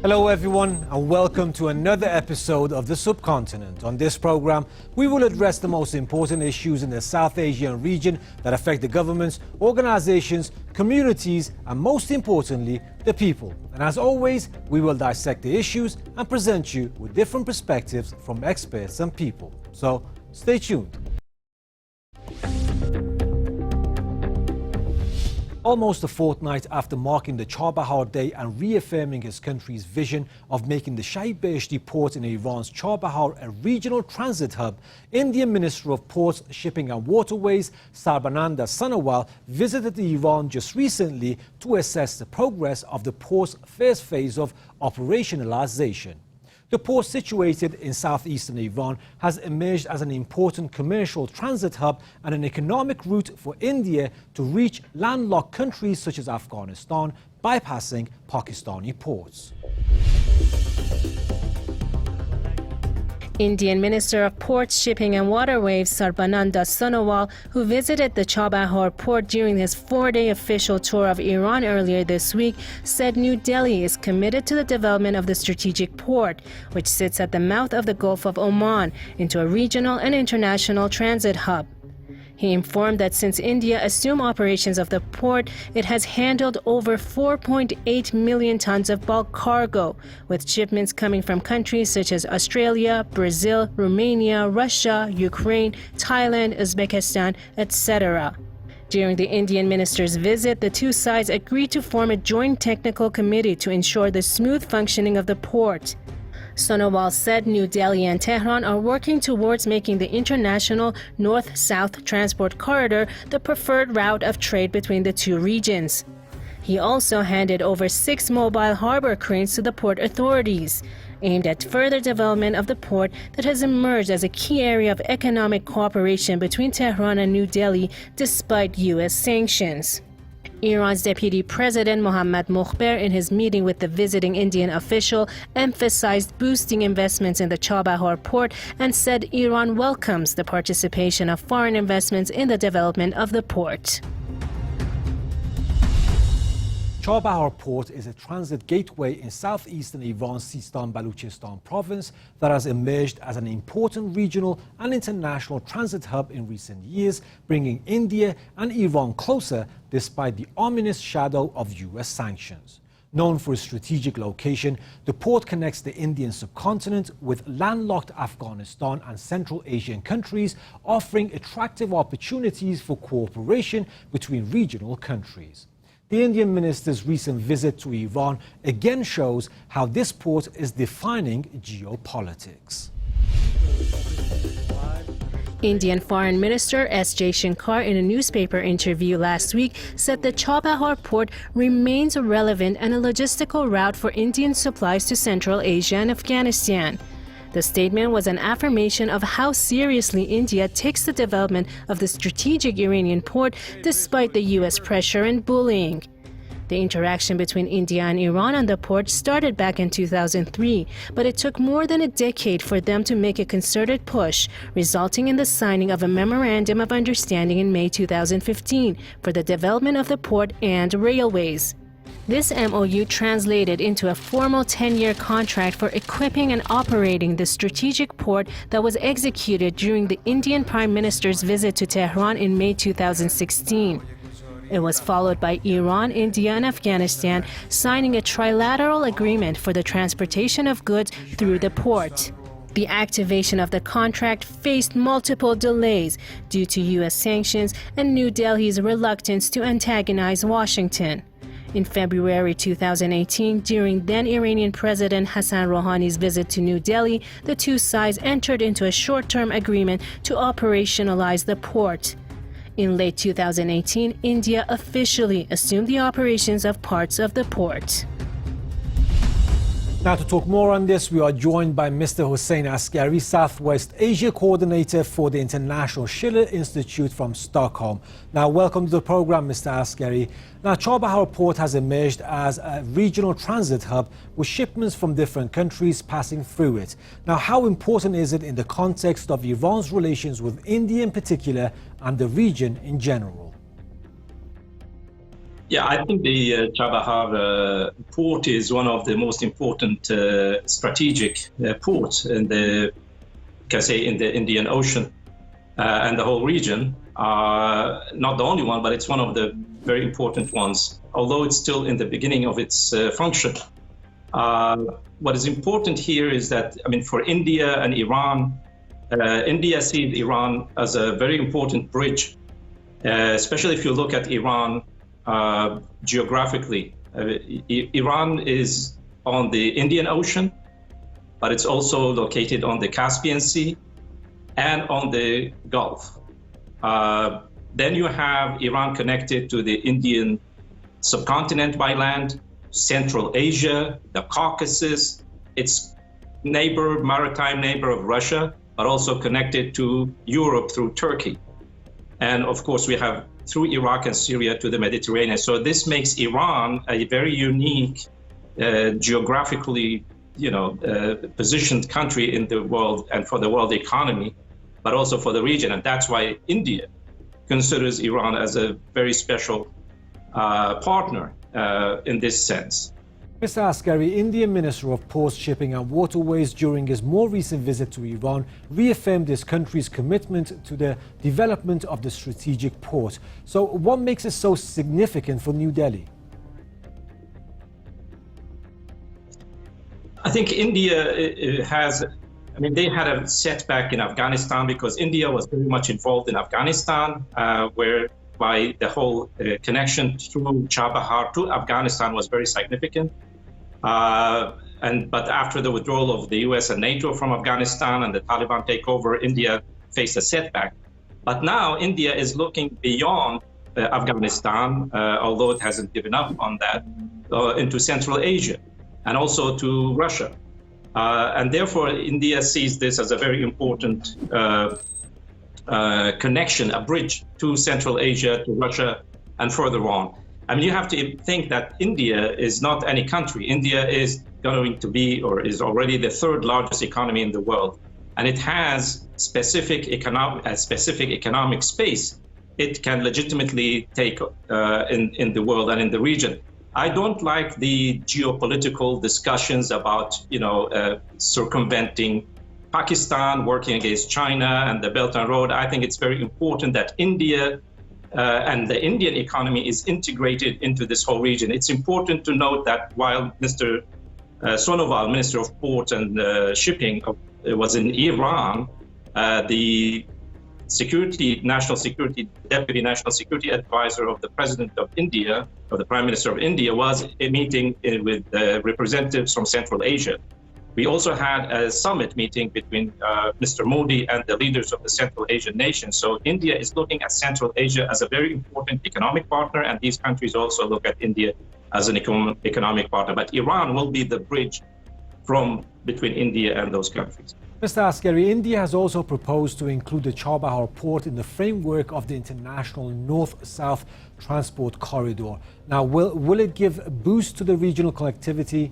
Hello everyone and welcome to another episode of the Subcontinent. On this program, we will address the most important issues in the South Asian region that affect the governments, organizations, communities and most importantly, the people. And as always, we will dissect the issues and present you with different perspectives from experts and people. So, stay tuned. Almost a fortnight after marking the Chabahar Day and reaffirming his country's vision of making the Shahid port in Iran's Chabahar a regional transit hub, Indian Minister of Ports, Shipping and Waterways, Sarbananda Sonowal, visited Iran just recently to assess the progress of the port's first phase of operationalization. The port, situated in southeastern Iran, has emerged as an important commercial transit hub and an economic route for India to reach landlocked countries such as Afghanistan, bypassing Pakistani ports. Indian Minister of Ports, Shipping and Waterways Sarbananda Sonowal, who visited the Chabahar port during his 4-day official tour of Iran earlier this week, said New Delhi is committed to the development of the strategic port, which sits at the mouth of the Gulf of Oman, into a regional and international transit hub. He informed that since India assumed operations of the port, it has handled over 4.8 million tons of bulk cargo, with shipments coming from countries such as Australia, Brazil, Romania, Russia, Ukraine, Thailand, Uzbekistan, etc. During the Indian minister's visit, the two sides agreed to form a joint technical committee to ensure the smooth functioning of the port. Sonowal said New Delhi and Tehran are working towards making the international north-south transport corridor the preferred route of trade between the two regions. He also handed over 6 mobile harbor cranes to the port authorities, aimed at further development of the port that has emerged as a key area of economic cooperation between Tehran and New Delhi despite U.S. sanctions. Iran's Deputy President Mohammad Mokhber, in his meeting with the visiting Indian official, emphasized boosting investments in the Chabahar port and said Iran welcomes the participation of foreign investments in the development of the port. Chabahar port is a transit gateway in southeastern Iran's Sistan-Baluchistan province that has emerged as an important regional and international transit hub in recent years, bringing India and Iran closer despite the ominous shadow of U.S. sanctions. Known for its strategic location, the port connects the Indian subcontinent with landlocked Afghanistan and Central Asian countries, offering attractive opportunities for cooperation between regional countries. The Indian minister's recent visit to Iran again shows how this port is defining geopolitics. Indian Foreign Minister S. Jaishankar, in a newspaper interview last week, said the Chabahar port remains relevant and a logistical route for Indian supplies to Central Asia and Afghanistan. The statement was an affirmation of how seriously India takes the development of the strategic Iranian port despite the U.S. pressure and bullying. The interaction between India and Iran on the port started back in 2003, but it took more than a decade for them to make a concerted push, resulting in the signing of a Memorandum of Understanding in May 2015 for the development of the port and railways. This MOU translated into a formal 10-year contract for equipping and operating the strategic port that was executed during the Indian Prime Minister's visit to Tehran in May 2016. It was followed by Iran, India, and Afghanistan signing a trilateral agreement for the transportation of goods through the port. The activation of the contract faced multiple delays due to U.S. sanctions and New Delhi's reluctance to antagonize Washington. In February 2018, during then-Iranian President Hassan Rouhani's visit to New Delhi, the two sides entered into a short-term agreement to operationalize the port. In late 2018, India officially assumed the operations of parts of the port. Now, to talk more on this, we are joined by Mr. Hussein Askari, Southwest Asia Coordinator for the International Schiller Institute from Stockholm. Now, welcome to the program, Mr. Askari. Now, Chabahar port has emerged as a regional transit hub with shipments from different countries passing through it. Now, how important is it in the context of Iran's relations with India in particular and the region in general? Yeah, I think the Chabahar port is one of the most important strategic ports in the, can say, in the Indian Ocean and the whole region. Not the only one, but it's one of the very important ones, although it's still in the beginning of its function. What is important here is that, I mean, for India and Iran, India sees Iran as a very important bridge, especially if you look at Iran geographically. Iran is on the Indian Ocean, but it's also located on the Caspian Sea and on the Gulf. Then you have Iran connected to the Indian subcontinent by land, Central Asia, the Caucasus, its neighbor, maritime neighbor of Russia, but also connected to Europe through Turkey. And of course, we have through Iraq and Syria to the Mediterranean. So this makes Iran a very unique, geographically, positioned country in the world and for the world economy, but also for the region. And that's why India considers Iran as a very special partner in this sense. Mr. Askari, Indian Minister of Ports, Shipping and Waterways, during his more recent visit to Iran, reaffirmed his country's commitment to the development of the strategic port. So what makes it so significant for New Delhi? I think India has, they had a setback in Afghanistan because India was very much involved in Afghanistan, whereby the whole connection through Chabahar to Afghanistan was very significant. But after the withdrawal of the US and NATO from Afghanistan and the Taliban takeover, India faced a setback. But now India is looking beyond Afghanistan, although it hasn't given up on that, into Central Asia and also to Russia. And therefore, India sees this as a very important connection, a bridge to Central Asia, to Russia, and further on. You have to think that India is not any country. India is going to be, or is already, the third largest economy in the world. And it has specific economic space it can legitimately take in the world and in the region. I don't like the geopolitical discussions about, circumventing Pakistan, working against China and the Belt and Road. I think it's very important that India and the Indian economy is integrated into this whole region. It's important to note that while Mr. Sonoval, Minister of Port and Shipping, was in Iran, the Deputy National Security Advisor of the President of India, or the Prime Minister of India, was a meeting with representatives from Central Asia. We also had a summit meeting between Mr. Modi and the leaders of the Central Asian nations. So India is looking at Central Asia as a very important economic partner, and these countries also look at India as an economic partner. But Iran will be the bridge between India and those countries. Mr. Askari, India has also proposed to include the Chabahar port in the framework of the international North-South transport corridor. Now, will it give a boost to the regional connectivity?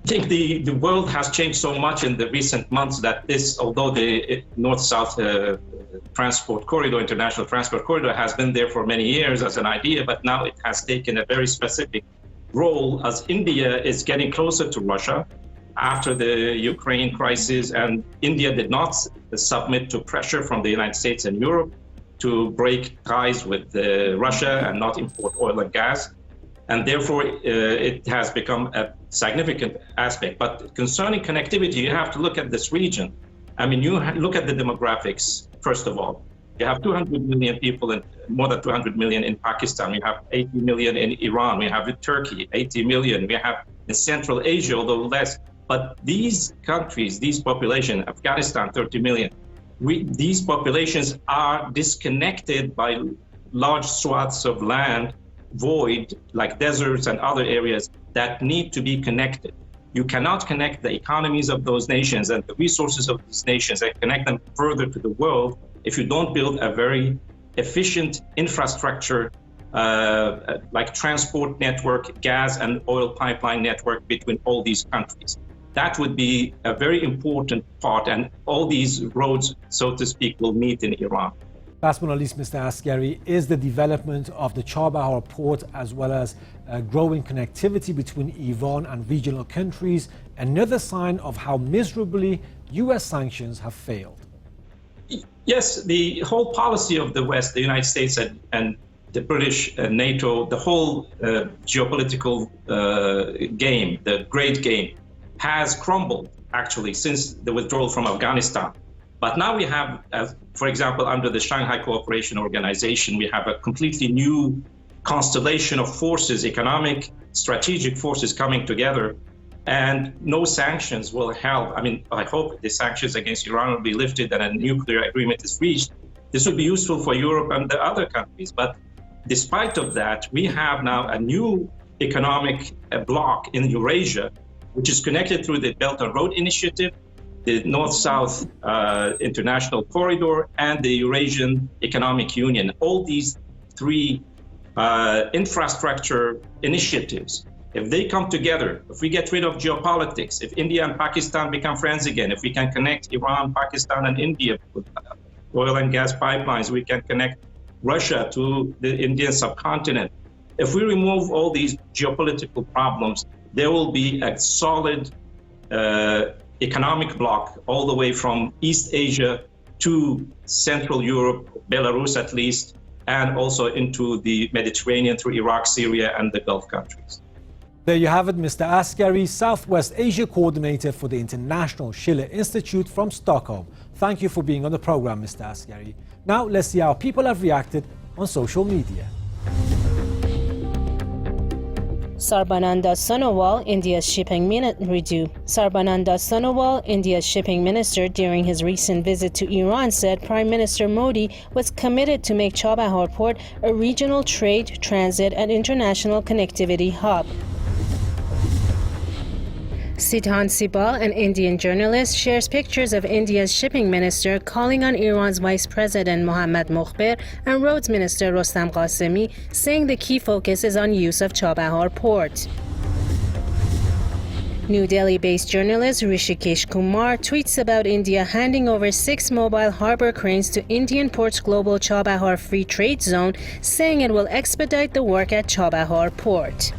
I think the world has changed so much in the recent months that although the North-South transport corridor, international transport corridor, has been there for many years as an idea, but now it has taken a very specific role as India is getting closer to Russia after the Ukraine crisis, and India did not submit to pressure from the United States and Europe to break ties with Russia and not import oil and gas. And therefore, it has become a significant aspect. But concerning connectivity, you have to look at this region. You look at the demographics, first of all. You have 200 million people, more than 200 million in Pakistan. We have 80 million in Iran. We have in Turkey, 80 million. We have in Central Asia, although less. But these countries, these populations, Afghanistan, 30 million, these populations are disconnected by large swaths of land, void, like deserts and other areas that need to be connected. You cannot connect the economies of those nations and the resources of these nations and connect them further to the world if you don't build a very efficient infrastructure, like transport network, gas and oil pipeline network between all these countries. That would be a very important part, and all these roads, so to speak, will meet in Iran. Last but not least, Mr. Askari, is the development of the Chabahar port as well as growing connectivity between Iran and regional countries another sign of how miserably US sanctions have failed? Yes, the whole policy of the West, the United States and the British, NATO, the whole geopolitical game, the great game, has crumbled actually since the withdrawal from Afghanistan. But now we have, for example, under the Shanghai Cooperation Organization, we have a completely new constellation of forces, economic, strategic forces coming together, and no sanctions will help. I mean, I hope the sanctions against Iran will be lifted and a nuclear agreement is reached. This will be useful for Europe and the other countries. But despite of that, we have now a new economic bloc in Eurasia, which is connected through the Belt and Road Initiative, the North-South International Corridor, and the Eurasian Economic Union. All these three infrastructure initiatives, if they come together, if we get rid of geopolitics, if India and Pakistan become friends again, if we can connect Iran, Pakistan, and India with oil and gas pipelines, we can connect Russia to the Indian subcontinent. If we remove all these geopolitical problems, there will be a solid economic bloc all the way from East Asia to Central Europe, Belarus at least, and also into the Mediterranean through Iraq, Syria, and the Gulf countries. There you have it, Mr. Askari, Southwest Asia Coordinator for the International Schiller Institute from Stockholm. Thank you for being on the program, Mr. Askari. Now let's see how people have reacted on social media. Sarbananda Sonowal, India's shipping Sarbananda Sonowal, India's shipping minister, during his recent visit to Iran, said Prime Minister Modi was committed to make Chabahar port a regional trade, transit, and international connectivity hub. Sidhan Sibal, an Indian journalist, shares pictures of India's shipping minister calling on Iran's Vice President Mohammad Mokhber and Roads Minister Rostam Qasemi, saying the key focus is on use of Chabahar port. New Delhi-based journalist Rishikesh Kumar tweets about India handing over 6 mobile harbor cranes to Indian Ports Global Chabahar Free Trade Zone, saying it will expedite the work at Chabahar port.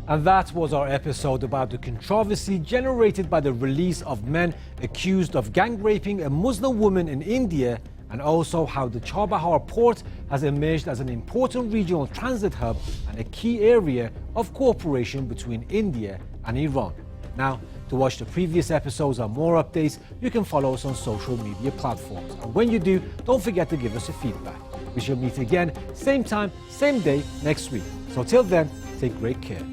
And that was our episode about the controversy generated by the release of men accused of gang raping a Muslim woman in India, and also how the Chabahar port has emerged as an important regional transit hub and a key area of cooperation between India and Iran. Now, to watch the previous episodes and more updates, you can follow us on social media platforms. And when you do, don't forget to give us a feedback. We shall meet again, same time, same day next week. So till then, take great care.